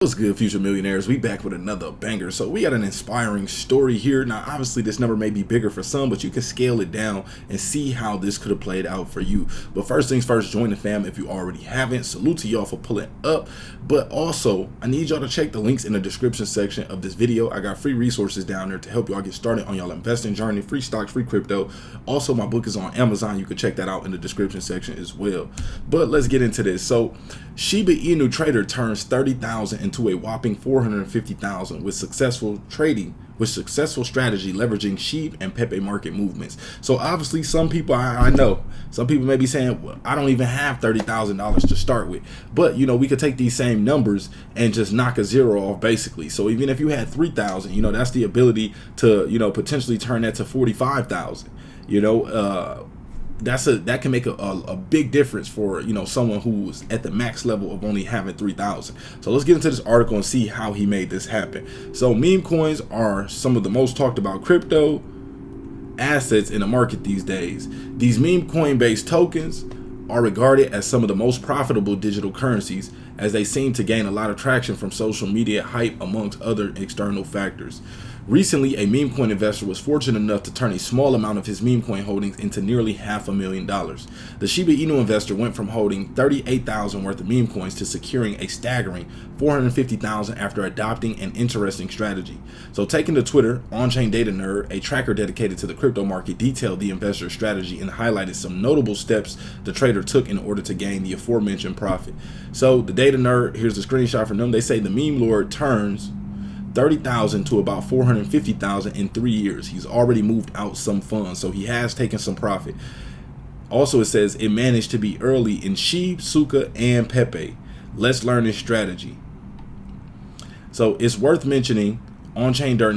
What's good, future millionaires? We back with another banger. So we got an inspiring story here. Now, obviously, this number may be bigger for some, but you can scale it down and see how this could have played out for you. But first things first, join the fam if you already haven't. Salute to y'all for pulling up. But also, I need y'all to check the links in the description section of this video. I got free resources down there to help y'all get started on y'all investing journey, free stocks, free crypto. Also, my book is on Amazon. You can check that out in the description section as well. But let's get into this. So Shiba Inu Trader turns 30,000 into a whopping 450,000 with successful trading, with successful strategy leveraging SHIB and PEPE market movements. So obviously some people, I know some people may be saying, well, I don't even have $30,000 to start with, but you know, we could take these same numbers and just knock a zero off basically. So even if you had 3,000, you know, that's the ability to, you know, potentially turn that to 45,000, you know, that can make a big difference for, you know, someone who's at the max level of only having 3,000. So let's get into this article and see how he made this happen. So meme coins are some of the most talked about crypto assets in the market these days. These meme coin based tokens are regarded as some of the most profitable digital currencies, as they seem to gain a lot of traction from social media hype amongst other external factors. Recently, a meme coin investor was fortunate enough to turn a small amount of his meme coin holdings into nearly $500,000. The Shiba Inu investor went from holding 38,000 worth of meme coins to securing a staggering 450,000 after adopting an interesting strategy. So taking to Twitter, On-Chain Data Nerd, a tracker dedicated to the crypto market, detailed the investor's strategy and highlighted some notable steps the trader took in order to gain the aforementioned profit. So the Data Nerd, here's a screenshot from them. They say the meme lord turns 30,000 to about 450,000 in 3 years. He's already moved out some funds, so he has taken some profit. Also, it says it managed to be early in SHIB, TSUKA, and PEPE. Let's learn his strategy. So it's worth mentioning, On-Chain Data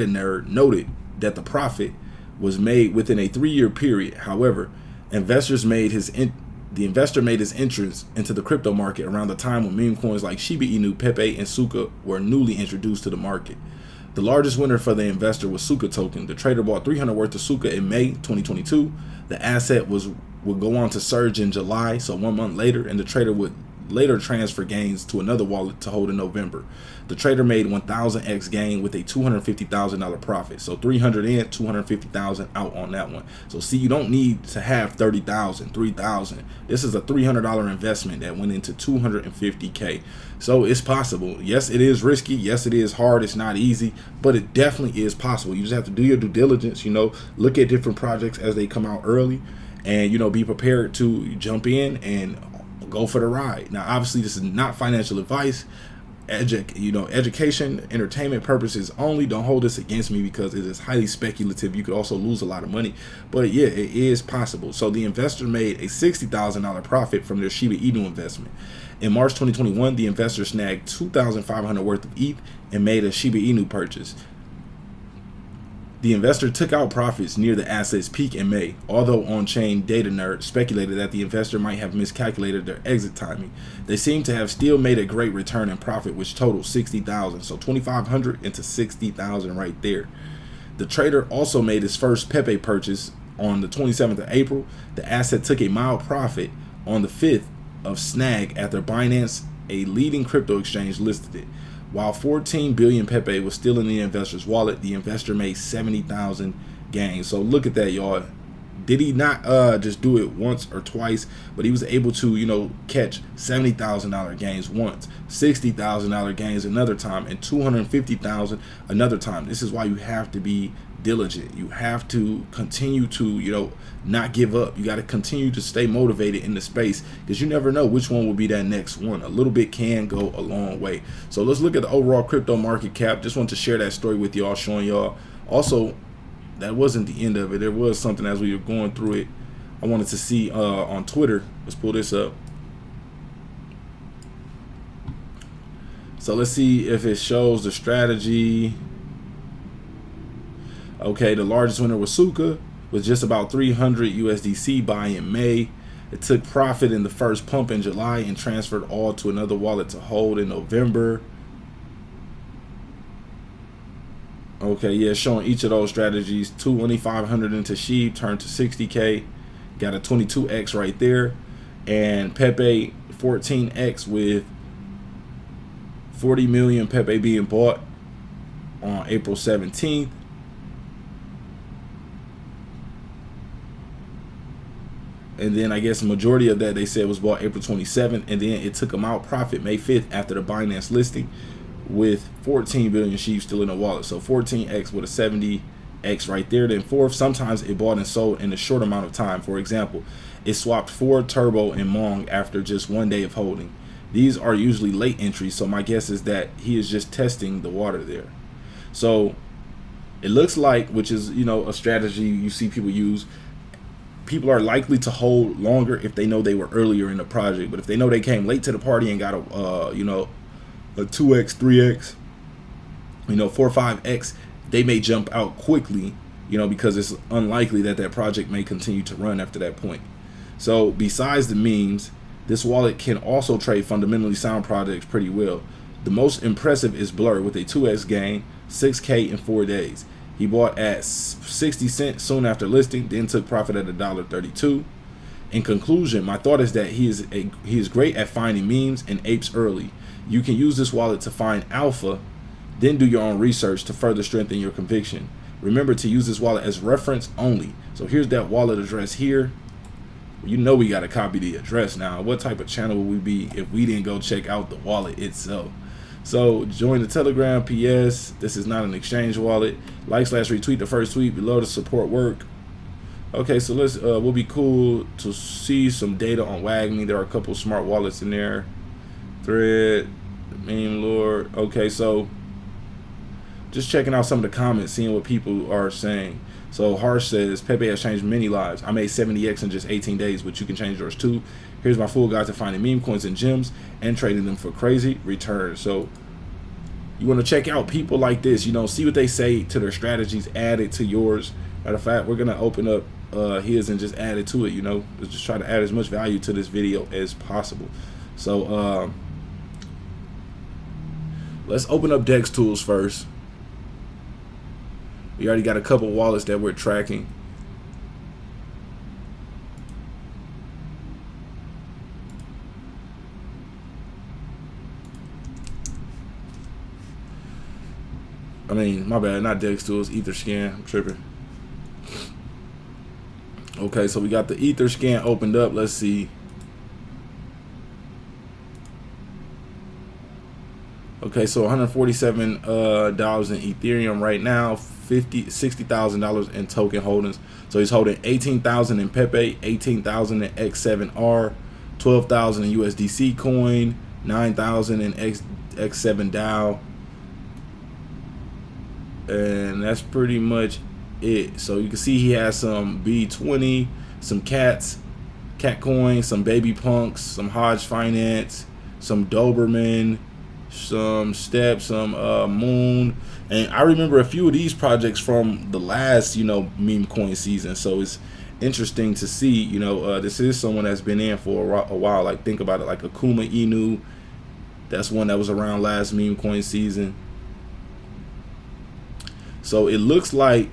Nerd noted that the profit was made within a 3-year period. However, the investor made his entrance into the crypto market around the time when meme coins like Shiba Inu, PEPE, and TSUKA were newly introduced to the market. The largest winner for the investor was TSUKA token. The trader bought 300 worth of TSUKA in May 2022. The asset would go on to surge in July, so 1 month later, and the trader would later transfer gains to another wallet to hold in November. The trader made 1,000x gain with a $250,000 profit. So 300 in, 250,000 out on that one. So see, you don't need to have 30,000, 3,000. This is a $300 investment that went into 250K. So it's possible. Yes, it is risky. Yes, it is hard. It's not easy, but it definitely is possible. You just have to do your due diligence, you know, look at different projects as they come out early and, you know, be prepared to jump in and go for the ride. Now, obviously, this is not financial advice. Education, entertainment purposes only. Don't hold this against me because it is highly speculative. You could also lose a lot of money, but yeah, it is possible. So the investor made a $60,000 profit from their Shiba Inu investment. In March 2021, the investor snagged 2,500 worth of ETH and made a Shiba Inu purchase. The investor took out profits near the asset's peak in May, although On-Chain Data Nerd speculated that the investor might have miscalculated their exit timing. They seem to have still made a great return in profit, which totaled 60,000. So 2,500 into 60,000 right there. The trader also made his first PEPE purchase on the 27th of April. The asset took a mild profit on the 5th of snag after Binance, a leading crypto exchange, listed it. While 14 billion PEPE was still in the investor's wallet, the investor made 70,000 gains. So look at that, y'all. Did he not just do it once or twice, but he was able to, you know, catch $70,000 gains once, $60,000 gains another time, and 250,000 another time. This is why you have to be diligent. You have to continue to, you know, not give up. You got to continue to stay motivated in the space, because you never know which one will be that next one. A little bit can go a long way. So let's look at the overall crypto market cap. Just want to share that story with y'all, showing y'all. Also, that wasn't the end of it. There was something as we were going through it I wanted to see on Twitter. Let's pull this up. So let's see if it shows the strategy. Okay, the largest winner was TSUKA with just about 300 USDC buy in May. It took profit in the first pump in July and transferred all to another wallet to hold in November. Okay, yeah, showing each of those strategies. 2,500 into SHIB turned to 60K. Got a 22x right there. And PEPE 14x with 40 million PEPE being bought on April 17th. And then I guess the majority of that they said was bought April 27th, and then it took them out profit May 5th after the Binance listing with 14 billion SHIB still in the wallet. So 14x with a 70x right there. Then fourth, sometimes it bought and sold in a short amount of time. For example, it swapped 4 Turbo and Mong after just 1 day of holding. These are usually late entries, so my guess is that he is just testing the water there. So it looks like, which is, you know, a strategy you see people use. People are likely to hold longer if they know they were earlier in the project, but if they know they came late to the party and got a you know, a 2x, 3x, you know, 4 or 5x, they may jump out quickly, you know, because it's unlikely that that project may continue to run after that point. So besides the memes, this wallet can also trade fundamentally sound projects pretty well. The most impressive is Blur with a 2x gain, 6K in 4 days. He bought at 60 cents soon after listing, then took profit at $1.32. In conclusion, my thought is that he is great at finding memes and apes early. You can use this wallet to find alpha, then do your own research to further strengthen your conviction. Remember to use this wallet as reference only. So here's that wallet address here. You know we got to copy the address now. What type of channel would we be if we didn't go check out the wallet itself? So join the Telegram. PS, this is not an exchange wallet. Like/retweet the first tweet below to support work. Okay, so let's will be cool to see some data on WagMe. There are a couple smart wallets in there. Thread, meme lord. Okay, so just checking out some of the comments, seeing what people are saying. So Harsh says, Pepe has changed many lives. I made 70x in just 18 days, but you can change yours too. Here's my full guide to finding meme coins and gems and trading them for crazy returns. So you want to check out people like this, you know, see what they say to their strategies, add it to yours. Matter of fact, we're going to open up his and just add it to it, you know. Let's just try to add as much value to this video as possible. So let's open up DEX Tools first. We already got a couple wallets that we're tracking. I mean, my bad, not DEX Tools, Etherscan. I'm tripping. Okay, so we got the Etherscan opened up. Let's see. Okay, so $147 in Ethereum right now, $60,000 in token holdings. So he's holding 18,000 in Pepe, 18,000 in X7R, 12,000 in USDC coin, 9,000 in X7 DAO, and that's pretty much it. So you can see he has some B20, some cat coins, some baby punks, some Hodge Finance, some Doberman, some Step, some Moon, and I remember a few of these projects from the last, you know, meme coin season. So it's interesting to see, you know, this is someone that's been in for a while. Like, think about it, like Akuma Inu, that's one that was around last meme coin season. So it looks like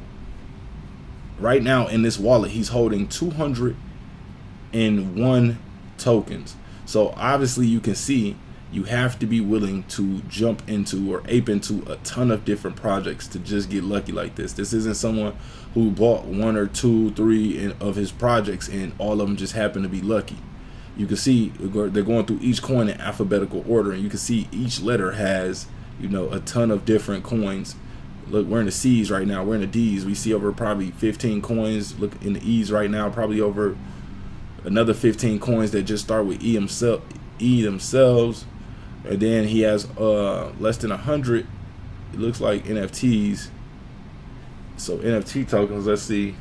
right now in this wallet he's holding 201 tokens. So obviously you can see you have to be willing to jump into or ape into a ton of different projects to just get lucky like this. This isn't someone who bought 1 or 2, 3 of his projects and all of them just happen to be lucky. You can see they're going through each coin in alphabetical order, and you can see each letter has, you know, a ton of different coins. Look, we're in the C's right now. We're in the D's. We see over probably 15 coins. Look in the E's right now, probably over another 15 coins that just start with E themselves. And then he has less than 100, it looks like, NFTs. So NFT tokens, let's see.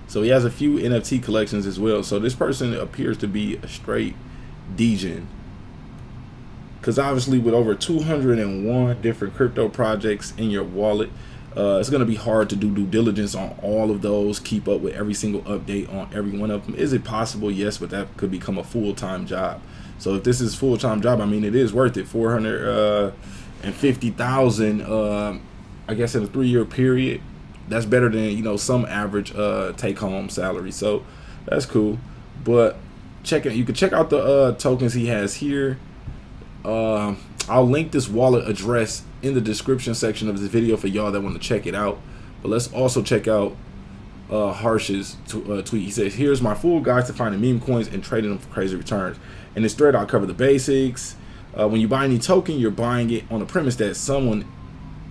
So he has a few NFT collections as well. So this person appears to be a straight degen, because obviously with over 201 different crypto projects in your wallet, it's going to be hard to do due diligence on all of those, keep up with every single update on every one of them. Is it possible? Yes, but that could become a full-time job. So if this is a full-time job, I mean, it is worth it. 450,000 I guess in a 3-year period. That's better than, you know, some average take-home salary. So That's cool. But you can check out the tokens he has here. I'll link this wallet address in the description section of this video for y'all that want to check it out. But let's also check out Harsh's tweet. He says, "Here's my full guide to finding meme coins and trading them for crazy returns." In this thread, I'll cover the basics. When you buy any token, you're buying it on the premise that someone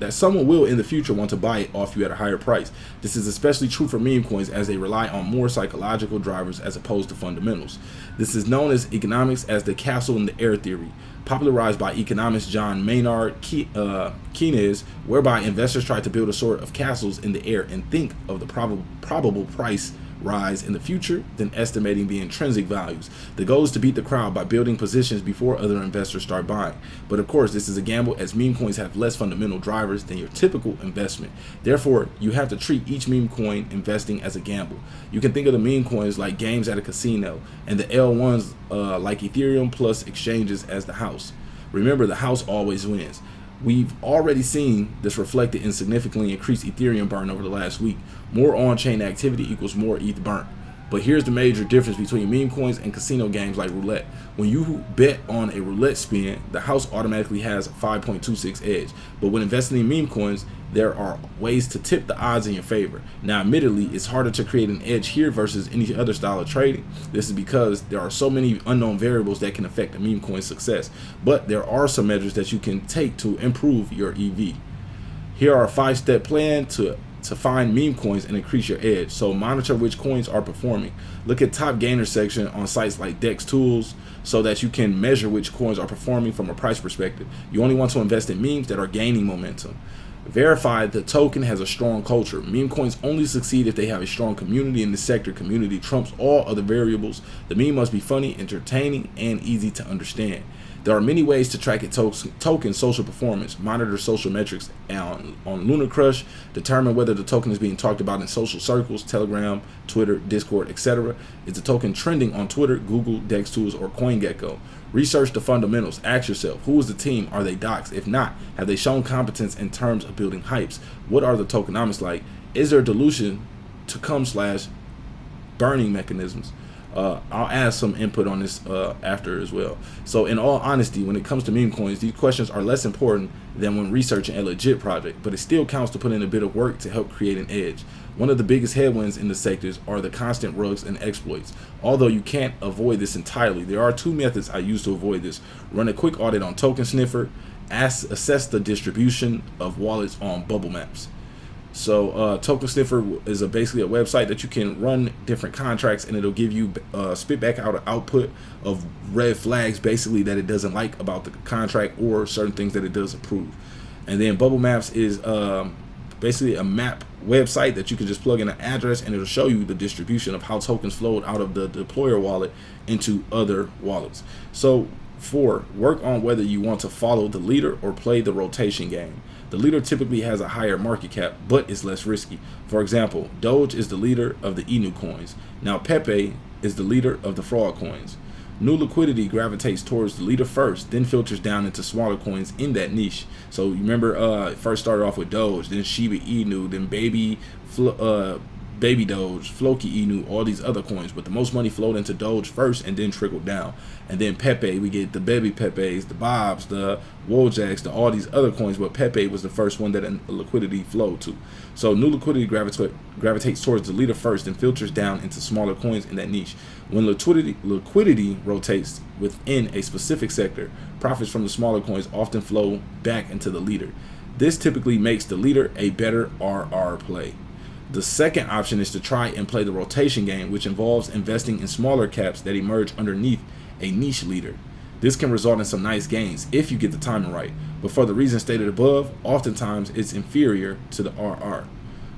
will in the future want to buy it off you at a higher price. This is especially true for meme coins as they rely on more psychological drivers as opposed to fundamentals. This is known as economics as the castle in the air theory, popularized by economist John Maynard Keynes, whereby investors try to build a sort of castles in the air and think of the probable price rise in the future, then estimating the intrinsic values. The goal is to beat the crowd by building positions before other investors start buying. But of course, this is a gamble as meme coins have less fundamental drivers than your typical investment. Therefore, you have to treat each meme coin investing as a gamble. You can think of the meme coins like games at a casino and the L1s like Ethereum plus exchanges as the house. Remember, the house always wins. We've already seen this reflected in significantly increased Ethereum burn over the last week. More on-chain activity equals more ETH burnt. But here's the major difference between meme coins and casino games like roulette. When you bet on a roulette spin, the house automatically has a 5.26 edge. But when investing in meme coins, there are ways to tip the odds in your favor. Now, admittedly, it's harder to create an edge here versus any other style of trading. This is because there are so many unknown variables that can affect a meme coin's success. But there are some measures that you can take to improve your EV. Here are a 5-step plan to find meme coins and increase your edge. So monitor which coins are performing. Look at top gainer section on sites like DEX Tools so that you can measure which coins are performing from a price perspective. You only want to invest in memes that are gaining momentum. Verify the token has a strong culture. Meme coins only succeed if they have a strong community in the sector. Community trumps all other variables. The meme must be funny, entertaining, and easy to understand. There are many ways to track a token's social performance. Monitor social metrics on Lunar Crush. Determine whether the token is being talked about in social circles, Telegram, Twitter, Discord, etc. Is the token trending on Twitter, Google, DEX Tools, or CoinGecko? Research the fundamentals. Ask yourself, who is the team? Are they docs? If not, have they shown competence in terms of building hypes? What are the tokenomics like? Is there dilution to /burning mechanisms? I'll add some input on this after as well. So in all honesty, when it comes to meme coins, these questions are less important than when researching a legit project, but it still counts to put in a bit of work to help create an edge. One of the biggest headwinds in the sectors are the constant rugs and exploits. Although you can't avoid this entirely, there are 2 methods I use to avoid this. Run a quick audit on Token Sniffer, assess the distribution of wallets on bubble maps. So Token Sniffer is basically a website that you can run different contracts and it'll give you spit back out an output of red flags basically that it doesn't like about the contract or certain things that it does approve. And then Bubble Maps is basically a map website that you can just plug in an address and it'll show you the distribution of how tokens flowed out of the deployer wallet into other wallets. So 4, work on whether you want to follow the leader or play the rotation game. The leader typically has a higher market cap, but is less risky. For example, Doge is the leader of the Inu coins. Now PEPE is the leader of the fraud coins. New liquidity gravitates towards the leader first, then filters down into smaller coins in that niche. So you remember, it first started off with Doge, then Shiba Inu, then Baby Doge, Floki Inu, all these other coins, but the most money flowed into Doge first and then trickled down. And then Pepe, we get the Baby Pepes, the Bobs, the Wojaks, all these other coins, but Pepe was the first one that liquidity flowed to. So new liquidity gravitates towards the leader first and filters down into smaller coins in that niche. When liquidity rotates within a specific sector, profits from the smaller coins often flow back into the leader. This typically makes the leader a better RR play. The second option is to try and play the rotation game, which involves investing in smaller caps that emerge underneath a niche leader. This can result in some nice gains if you get the timing right, but for the reasons stated above, oftentimes it's inferior to the RR.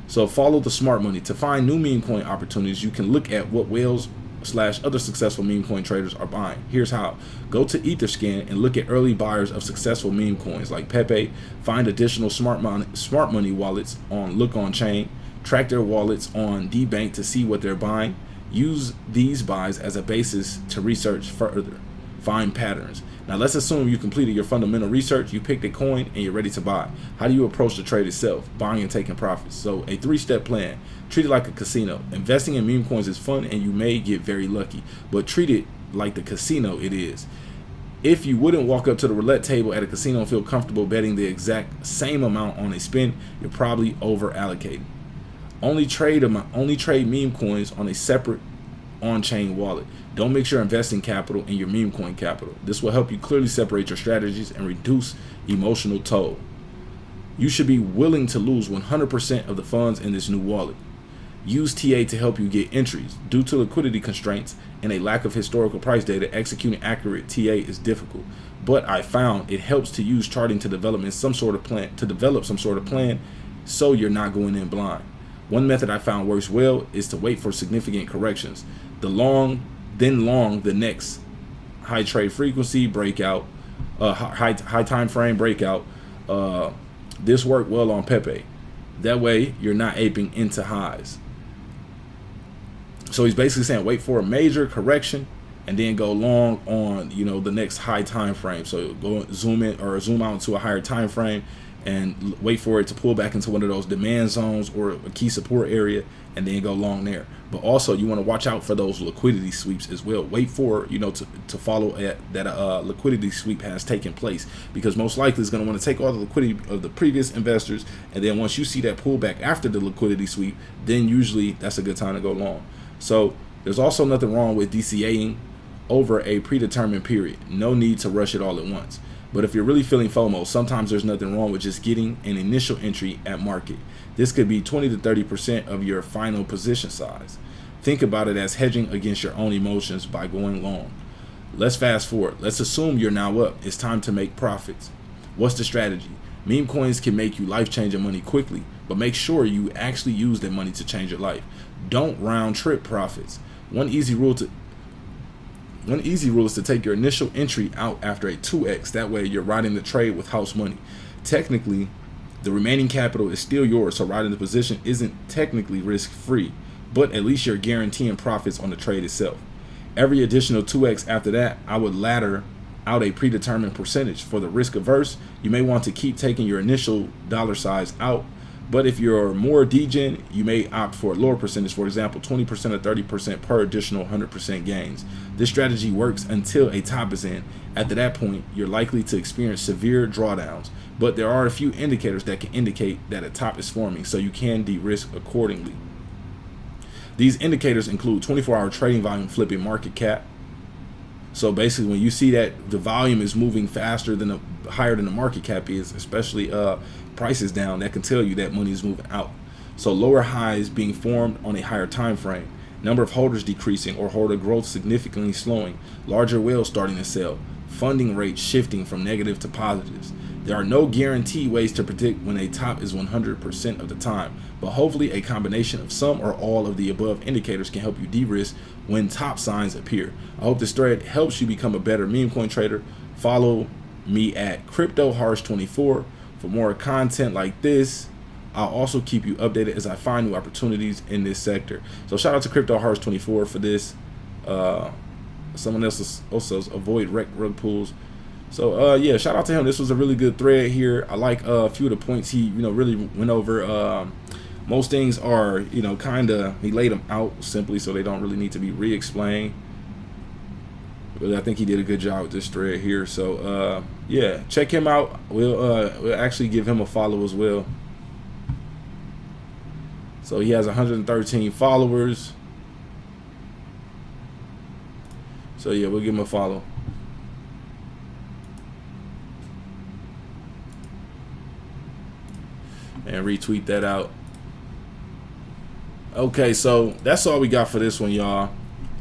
So follow the smart money. To find new meme coin opportunities, you can look at what whales / other successful meme coin traders are buying. Here's how. Go to Etherscan and look at early buyers of successful meme coins like Pepe. Find additional smart money wallets on Look On Chain. Track their wallets on DBank to see what they're buying. Use these buys as a basis to research further. find patterns. Now let's assume you completed your fundamental research, you picked a coin, and you're ready to buy. How do you approach the trade itself? Buying and taking profits. So a 3-step plan. Treat it like a casino. Investing in meme coins is fun and you may get very lucky, but treat it like the casino it is. If you wouldn't walk up to the roulette table at a casino and feel comfortable betting the exact same amount on a spin, you're probably over allocating. Only trade meme coins on a separate on-chain wallet. Don't mix your investing capital and your meme coin capital. This will help you clearly separate your strategies and reduce emotional toll. You should be willing to lose 100% of the funds in this new wallet. Use TA to help you get entries. Due to liquidity constraints and a lack of historical price data, executing accurate TA is difficult. But I found it helps to use charting to develop some sort of plan, so you're not going in blind. One method I found works well is to wait for significant corrections. Then long the next high trade frequency breakout, high time frame breakout. This worked well on PEPE. That way you're not aping into highs. So he's basically saying wait for a major correction and then go long on, you know, the next high time frame. So go zoom in or zoom out into a higher time frame and wait for it to pull back into one of those demand zones or a key support area and then go long there. But also you want to watch out for those liquidity sweeps as well. Wait for, you know, to follow that liquidity sweep has taken place, because most likely it's going to want to take all the liquidity of the previous investors, and then once you see that pullback after the liquidity sweep, then usually that's a good time to go long. So there's also nothing wrong with DCAing over a predetermined period. No need to rush it all at once. But if you're really feeling FOMO, sometimes there's nothing wrong with just getting an initial entry at market. This could be 20 to 30% of your final position size. Think about it as hedging against your own emotions by going long. Let's fast forward. Let's assume you're now up. It's time to make profits. What's the strategy? Meme coins can make you life-changing money quickly, but make sure you actually use that money to change your life. Don't round trip profits. One easy rule is to take your initial entry out after a 2x. That way you're riding the trade with house money. Technically, the remaining capital is still yours, so riding the position isn't technically risk-free, but at least you're guaranteeing profits on the trade itself. Every additional 2x after that, I would ladder out a predetermined percentage. For the risk averse, you may want to keep taking your initial dollar size out, but if you're more degen, you may opt for a lower percentage, for example 20% or 30% per additional 100% gains. This strategy works until a top is in. After that point, you're likely to experience severe drawdowns, but there are a few indicators that can indicate that a top is forming, so you can de-risk accordingly. These indicators include 24-hour trading volume flipping market cap. So basically, when you see that the volume is moving faster than higher than the market cap is, especially prices down, that can tell you that money is moving out. So lower highs being formed on a higher time frame, number of holders decreasing or holder growth significantly slowing, larger whales starting to sell, funding rates shifting from negative to positives. There are no guaranteed ways to predict when a top is 100% of the time, but hopefully a combination of some or all of the above indicators can help you de-risk when top signs appear. I hope this thread helps you become a better meme coin trader. Follow me at CryptoHarsh24 for more content like this. I'll also keep you updated as I find new opportunities in this sector. So shout out to CryptoHarsh24 for this. Someone else also avoid rug pools. So yeah, shout out to him. This was a really good thread here. I like a few of the points he really went over. Most things are kind of, he laid them out simply so they don't really need to be re-explained. But I think he did a good job with this thread here. So yeah, check him out. We'll actually give him a follow as well. So he has 113 followers. So yeah, we'll give him a follow. And retweet that out. Okay, so that's all we got for this one, y'all.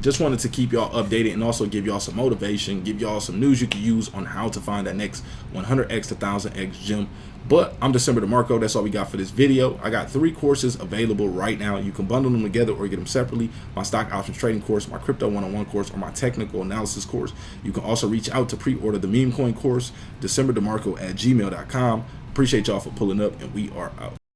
Just wanted to keep y'all updated and also give y'all some motivation, give y'all some news you can use on how to find that next 100x to 1000x gem. But I'm DecemberDeMarco. That's all we got for this video. I got 3 courses available right now. You can bundle them together or get them separately. My stock options trading course, my crypto 101 course, or my technical analysis course. You can also reach out to pre-order the meme coin course, DecemberDeMarco@gmail.com. Appreciate y'all for pulling up, and we are out.